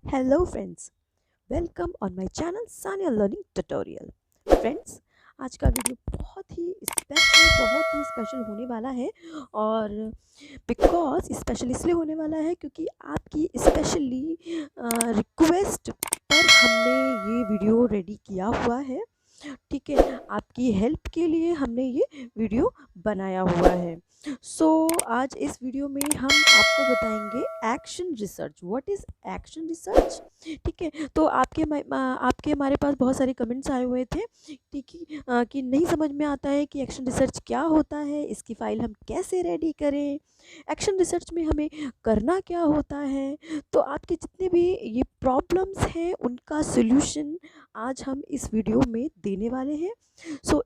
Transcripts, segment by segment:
Hello friends, welcome on my channel Sania learning tutorial. Friends, आज का video बहुत ही special होने वाला है। और बिकॉज स्पेशल इसलिए होने वाला है क्योंकि आपकी स्पेशली रिक्वेस्ट पर हमने ये वीडियो रेडी किया हुआ है। ठीक है, आपकी हेल्प के लिए हमने ये वीडियो बनाया हुआ है। आज इस वीडियो में हम आपको बताएंगे action research. What is action research? ठीक है, तो आपके हमारे पास बहुत सारे कमेंट्स आए हुए थे। ठीक है, कि नहीं समझ में आता है कि एक्शन रिसर्च क्या होता है, इसकी फ़ाइल हम कैसे रेडी करें, एक्शन रिसर्च में हमें करना क्या होता है। तो आपके जितने भी ये प्रॉब्लम्स हैं उनका सोल्यूशन आज हम इस वीडियो में देने वाले हैं।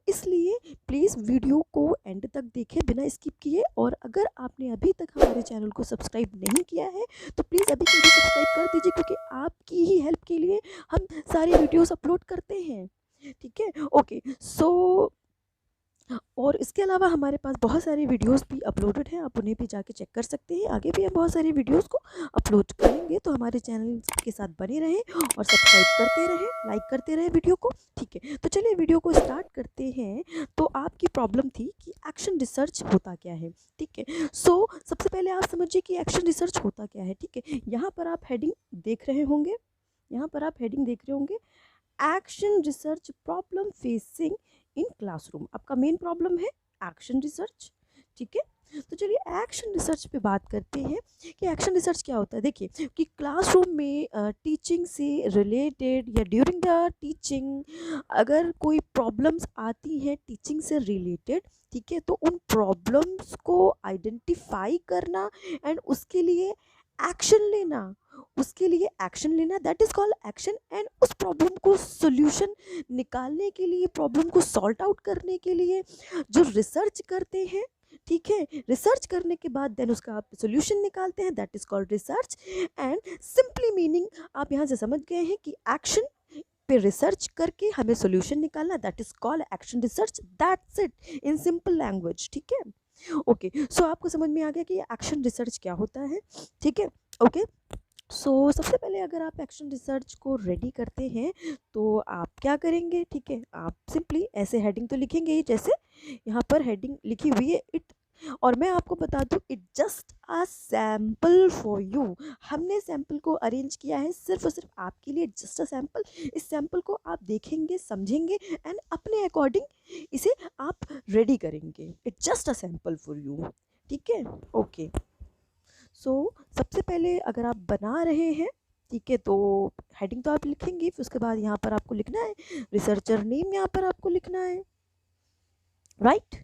इसलिए प्लीज़ वीडियो को एंड तक देखें बिना स्किप किए। और अगर आपने अभी तक हमारे चैनल को सब्सक्राइब नहीं किया है तो प्लीज़ अभी के लिए सब्सक्राइब कर दीजिए, क्योंकि आपकी ही हेल्प के लिए हम सारी वीडियोस अपलोड करते हैं। ठीक है, ओके। और इसके अलावा हमारे पास बहुत सारी वीडियोस भी अपलोडेड हैं, आप उन्हें भी जाके चेक कर सकते हैं। आगे भी हम बहुत सारी वीडियोस को अपलोड करेंगे, तो हमारे चैनल के साथ बने रहें और सब्सक्राइब करते रहें, लाइक करते रहें वीडियो को। ठीक है, तो चलिए वीडियो को स्टार्ट करते हैं। तो आपकी प्रॉब्लम थी कि एक्शन रिसर्च होता क्या है। ठीक है, सबसे पहले आप समझिए कि एक्शन रिसर्च होता क्या है। ठीक है, यहाँ पर आप हेडिंग देख रहे होंगे, action research problem facing in classroom. आपका मेन प्रॉब्लम है एक्शन रिसर्च। ठीक है, तो चलिए एक्शन रिसर्च पे बात करते हैं कि एक्शन रिसर्च क्या होता है। देखिए कि क्लासरूम में टीचिंग से रिलेटेड या ड्यूरिंग द टीचिंग अगर कोई प्रॉब्लम्स आती हैं टीचिंग से रिलेटेड, ठीक है, तो उन प्रॉब्लम्स को आइडेंटिफाई करना एंड उसके लिए एक्शन लेना, that is called action. And उस प्रॉब्लम को सोल्यूशन निकालने के लिए, प्रॉब्लम को सॉल्ट आउट करने के लिए जो रिसर्च करते हैं, ठीक है, रिसर्च करने के बाद देन उसका आप सोल्यूशन निकालते हैं, that is called research. And simply meaning आप यहाँ से समझ गए हैं कि एक्शन पे रिसर्च करके हमें सोल्यूशन निकालना, that is called action research. That's it in simple language. ठीक है, ओके। आपको समझ में आ गया कि एक्शन रिसर्च क्या होता है। ठीक है, ओके। सबसे पहले अगर आप एक्शन रिसर्च को रेडी करते हैं तो आप क्या करेंगे। ठीक है, आप सिंपली ऐसे हेडिंग तो लिखेंगे ही, जैसे यहाँ पर हेडिंग लिखी हुई है इट। और मैं आपको बता दूँ, it just a sample for you. हमने सैम्पल को अरेंज किया है सिर्फ और सिर्फ आपके लिए, जस्ट अ सैम्पल। इस सैम्पल को आप देखेंगे, समझेंगे एंड अपने अकॉर्डिंग इसे आप रेडी करेंगे। It just a sample for you. ठीक है, ओके। सबसे पहले अगर आप बना रहे हैं, ठीक है, तो हेडिंग तो आप लिखेंगे, फिर उसके बाद यहाँ पर आपको लिखना है रिसर्चर नेम। यहाँ पर आपको लिखना है राइट,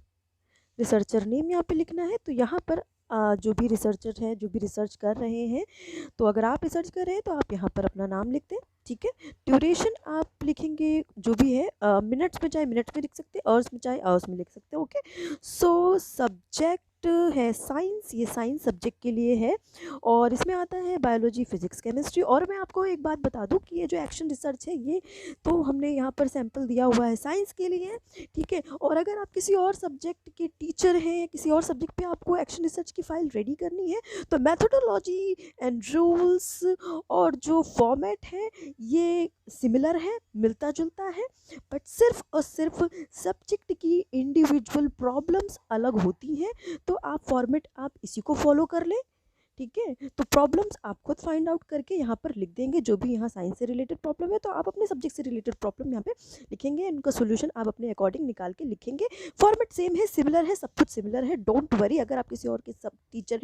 रिसर्चर नेम यहाँ पे लिखना है। तो यहाँ पर जो भी रिसर्चर है, जो भी रिसर्च कर रहे हैं, तो अगर आप रिसर्च कर रहे हैं तो आप यहाँ पर अपना नाम लिख दें। ठीक है, ड्यूरेशन आप लिखेंगे जो भी है, मिनट्स में चाहे मिनट्स में लिख सकते हैं, आवर्स में चाहे आवर्स में लिख सकते हैं। ओके, सब्जेक्ट है साइंस, ये साइंस सब्जेक्ट के लिए है और इसमें आता है बायोलॉजी, फिजिक्स, केमिस्ट्री। और मैं आपको एक बात बता दूं कि ये जो एक्शन रिसर्च है, ये तो हमने यहाँ पर सैंपल दिया हुआ है साइंस के लिए। ठीक है, और अगर आप किसी और सब्जेक्ट के टीचर हैं, किसी और सब्जेक्ट पे आपको एक्शन रिसर्च की फ़ाइल रेडी करनी है, तो मेथोडोलॉजी एंड रूल्स और जो फॉर्मेट है ये सिमिलर है, मिलता जुलता है, बट सिर्फ और सिर्फ सब्जेक्ट की इंडिविजुअल प्रॉब्लम्स अलग होती हैं। तो आप फॉर्मेट आप इसी को फॉलो कर लें। ठीक है, तो प्रॉब्लम्स आप खुद फाइंड आउट करके यहाँ पर लिख देंगे, जो भी यहाँ साइंस से रिलेटेड प्रॉब्लम है तो आप अपने सब्जेक्ट से रिलेटेड प्रॉब्लम यहाँ पे लिखेंगे, उनका सोल्यूशन आप अपने अकॉर्डिंग निकाल के लिखेंगे। फॉर्मेट सेम है, सिमिलर है, सब कुछ सिमिलर है, डोंट वरी। अगर आप किसी और के सब टीचर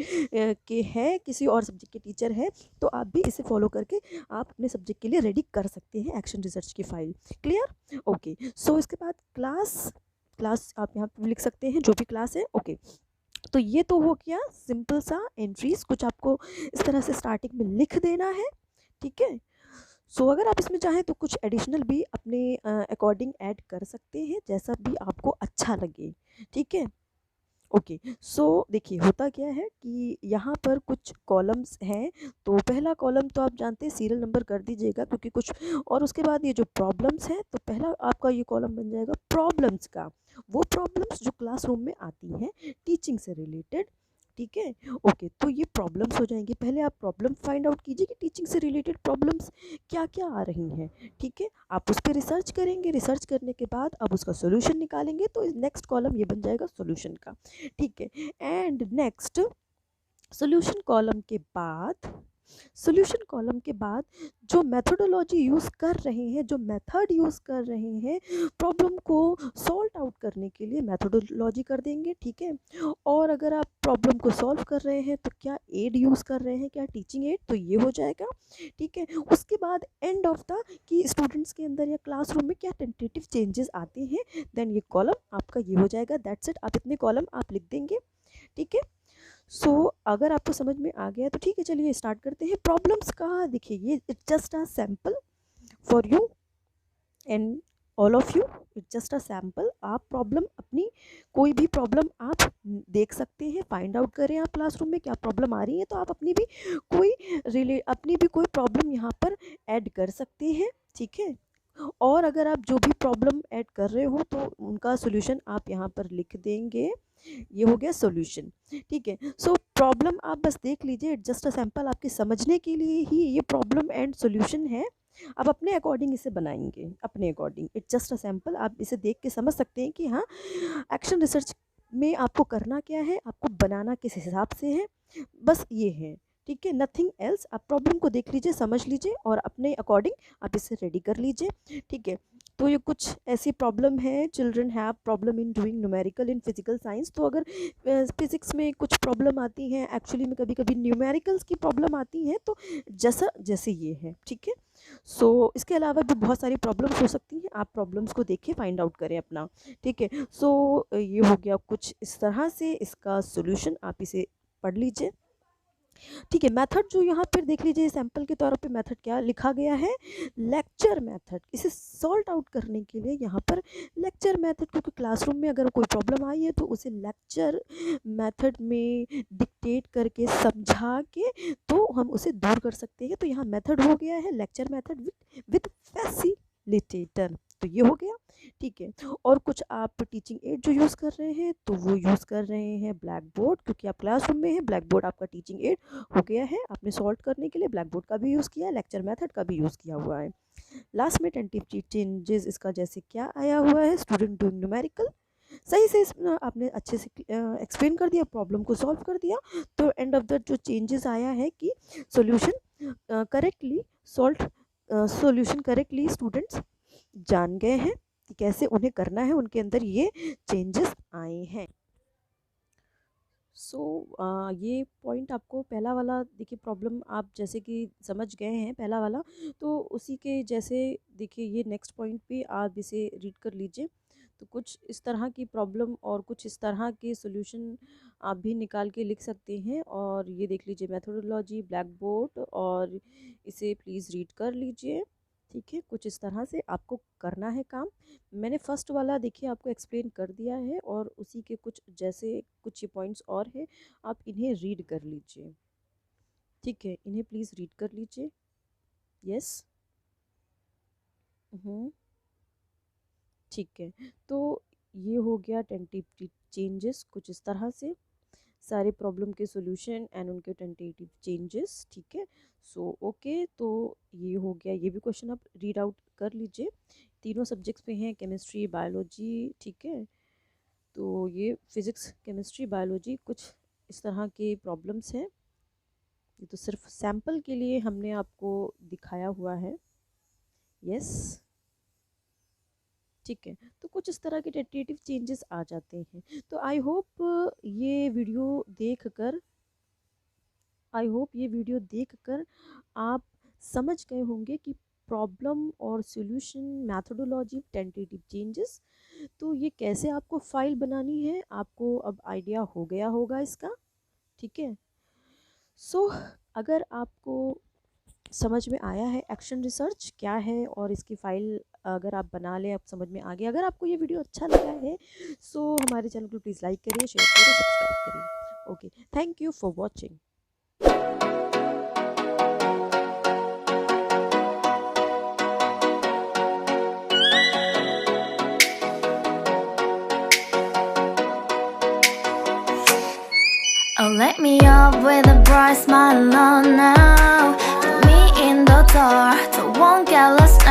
के हैं, किसी और सब्जेक्ट के टीचर हैं, तो आप भी इसे फॉलो करके आप अपने सब्जेक्ट के लिए रेडी कर सकते हैं एक्शन रिसर्च की फ़ाइल। Clear, okay. इसके बाद क्लास आप यहाँ पर लिख सकते हैं, जो भी क्लास है। ओके, तो ये तो हो गया सिंपल सा एंट्रीज, कुछ आपको इस तरह से स्टार्टिंग में लिख देना है। ठीक है, अगर आप इसमें चाहें तो कुछ एडिशनल भी अपने अकॉर्डिंग ऐड कर सकते हैं, जैसा भी आपको अच्छा लगे। ठीक है, ओके, सो देखिए होता क्या है कि यहाँ पर कुछ कॉलम्स हैं। तो पहला कॉलम तो आप जानते हैं सीरियल नंबर कर दीजिएगा, क्योंकि कुछ और उसके बाद ये जो प्रॉब्लम्स हैं, तो पहला आपका ये कॉलम बन जाएगा प्रॉब्लम्स का। वो प्रॉब्लम्स जो क्लासरूम में आती हैं टीचिंग से रिलेटेड, ठीक है। ओके, तो ये प्रॉब्लम्स हो जाएंगी। पहले आप प्रॉब्लम फाइंड आउट कीजिए कि टीचिंग से रिलेटेड प्रॉब्लम्स क्या क्या आ रही हैं, ठीक है। आप उस पर रिसर्च करेंगे, रिसर्च करने के बाद अब उसका सोल्यूशन निकालेंगे, तो नेक्स्ट कॉलम ये बन जाएगा सोल्यूशन का, ठीक है। एंड नेक्स्ट सॉल्यूशन कॉलम के बाद जो मेथोडोलॉजी यूज़ कर रहे हैं, जो मेथड यूज़ कर रहे हैं प्रॉब्लम को सॉल्व आउट करने के लिए, मेथोडोलॉजी कर देंगे, ठीक है। और अगर आप प्रॉब्लम को सॉल्व कर रहे हैं तो क्या एड यूज़ कर रहे हैं, क्या टीचिंग एड, तो ये हो जाएगा, ठीक है। उसके बाद एंड ऑफ द कि स्टूडेंट्स के अंदर या क्लासरूम में क्या टेंटेटिव चेंजेस आते हैं, देन ये कॉलम आपका ये हो जाएगा। दैट्स इट, आप इतने कॉलम आप लिख देंगे, ठीक है। सो अगर आपको समझ में आ गया तो ठीक है, चलिए स्टार्ट करते हैं। प्रॉब्लम्स का देखिए, ये it's just a sample for you and all of you, it's just a sample. आप प्रॉब्लम अपनी कोई भी प्रॉब्लम आप देख सकते हैं, फाइंड आउट करें आप क्लासरूम में क्या प्रॉब्लम आ रही है, तो आप अपनी भी कोई प्रॉब्लम यहाँ पर ऐड कर सकते हैं, ठीक है। और अगर आप जो भी प्रॉब्लम ऐड कर रहे हो तो उनका सॉल्यूशन आप यहाँ पर लिख देंगे। ये हो गया सॉल्यूशन, ठीक है। सो प्रॉब्लम आप बस देख लीजिए, जस्ट अ सैम्पल, आपके समझने के लिए ही ये प्रॉब्लम एंड सॉल्यूशन है। आप अपने अकॉर्डिंग इसे बनाएंगे, अपने according, it's just a sample. आप इसे देख के समझ सकते हैं कि हाँ, एक्शन रिसर्च में आपको करना क्या है, आपको बनाना किस हिसाब से है, बस ये है, ठीक है, नथिंग एल्स। आप प्रॉब्लम को देख लीजिए, समझ लीजिए और अपने अकॉर्डिंग आप इसे रेडी कर लीजिए, ठीक है। तो ये कुछ ऐसी प्रॉब्लम है, children have problem in doing numerical in physical science. तो अगर फिजिक्स में कुछ प्रॉब्लम आती हैं, एक्चुअली में कभी कभी न्यूमेरिकल्स की प्रॉब्लम आती हैं, तो जैसे ये है, ठीक है। सो इसके अलावा भी बहुत सारी प्रॉब्लम्स हो सकती हैं, आप प्रॉब्लम्स को देखिए, फाइंड आउट करें अपना, ठीक है। सो ये हो गया कुछ इस तरह से इसका सोल्यूशन, आप इसे पढ़ लीजिए, ठीक है। मेथड जो यहाँ पर देख लीजिए, सैंपल के तौर पे मेथड क्या लिखा गया है, लेक्चर मेथड। इसे सॉल्ट आउट करने के लिए यहाँ पर लेक्चर मेथड, क्योंकि क्लासरूम में अगर कोई प्रॉब्लम आई है तो उसे लेक्चर मेथड में डिक्टेट करके समझा के तो हम उसे दूर कर सकते हैं। तो यहाँ मेथड हो गया है लेक्चर मेथड विद फैसिलिटेटर, तो ये हो गया, ठीक है। और कुछ आप टीचिंग एड जो यूज़ कर रहे हैं, तो वो यूज़ कर रहे हैं ब्लैक बोर्ड, क्योंकि आप क्लासरूम में हैं, ब्लैक बोर्ड आपका टीचिंग एड हो गया है। आपने सॉल्व करने के लिए ब्लैक बोर्ड का भी यूज़ किया है, लेक्चर मेथड का भी यूज़ किया हुआ है। लास्ट में टेंटेटिव चेंजेस इसका जैसे क्या आया हुआ है, स्टूडेंट डूइंग न्यूमेरिकल, सही से आपने अच्छे से एक्सप्लेन कर दिया, प्रॉब्लम को सॉल्व कर दिया। तो एंड ऑफ द जो चेंजेस आया है कि solution correctly solution correctly students जान गए हैं कि कैसे उन्हें करना है, उनके अंदर ये चेंजेस आए हैं। सो ये पॉइंट आपको पहला वाला देखिए, प्रॉब्लम आप जैसे कि समझ गए हैं पहला वाला, तो उसी के जैसे देखिए ये नेक्स्ट पॉइंट पे आप इसे रीड कर लीजिए। तो कुछ इस तरह की प्रॉब्लम और कुछ इस तरह के सॉल्यूशन आप भी निकाल के लिख सकते हैं। और ये देख लीजिए मेथोडोलॉजी ब्लैक बोर्ड, और इसे प्लीज़ रीड कर लीजिए, ठीक है। कुछ इस तरह से आपको करना है काम। मैंने फर्स्ट वाला देखिए आपको एक्सप्लेन कर दिया है, और उसी के कुछ जैसे कुछ ये पॉइंट्स और हैं, आप इन्हें रीड कर लीजिए, ठीक है। इन्हें प्लीज़ रीड कर लीजिए। यस, ठीक है। तो ये हो गया टेंटेटिव चेंजेस कुछ इस तरह से, सारे प्रॉब्लम के सॉल्यूशन एंड उनके टेंटेटिव चेंजेस, ठीक है। सो ओके, तो ये हो गया, ये भी क्वेश्चन आप रीड आउट कर लीजिए। तीनों सब्जेक्ट्स पे हैं, केमिस्ट्री बायोलॉजी, ठीक है। तो ये फिज़िक्स केमिस्ट्री बायोलॉजी कुछ इस तरह के प्रॉब्लम्स हैं। ये तो सिर्फ सैम्पल के लिए हमने आपको दिखाया हुआ है। यस, ठीक है। तो कुछ इस तरह के टेंटेटिव चेंजेस आ जाते हैं। तो ये वीडियो देखकर आप समझ गए होंगे कि प्रॉब्लम और सॉल्यूशन मेथोडोलॉजी टेंटेटिव चेंजेस, तो ये कैसे आपको फाइल बनानी है, आपको अब आइडिया हो गया होगा इसका, ठीक है। सो अगर आपको समझ में आया है एक्शन रिसर्च क्या है, और इसकी फ़ाइल अगर आप बना लें, आप समझ में आ गया। अगर आपको ये वीडियो अच्छा लगा है सो हमारे चैनल को प्लीज़ लाइक करिए, शेयर करिए, सब्सक्राइब करिए। Okay, thank you for watching. Oh, let me up with a bright smile on now. Put me in the dark, so won't get lost now.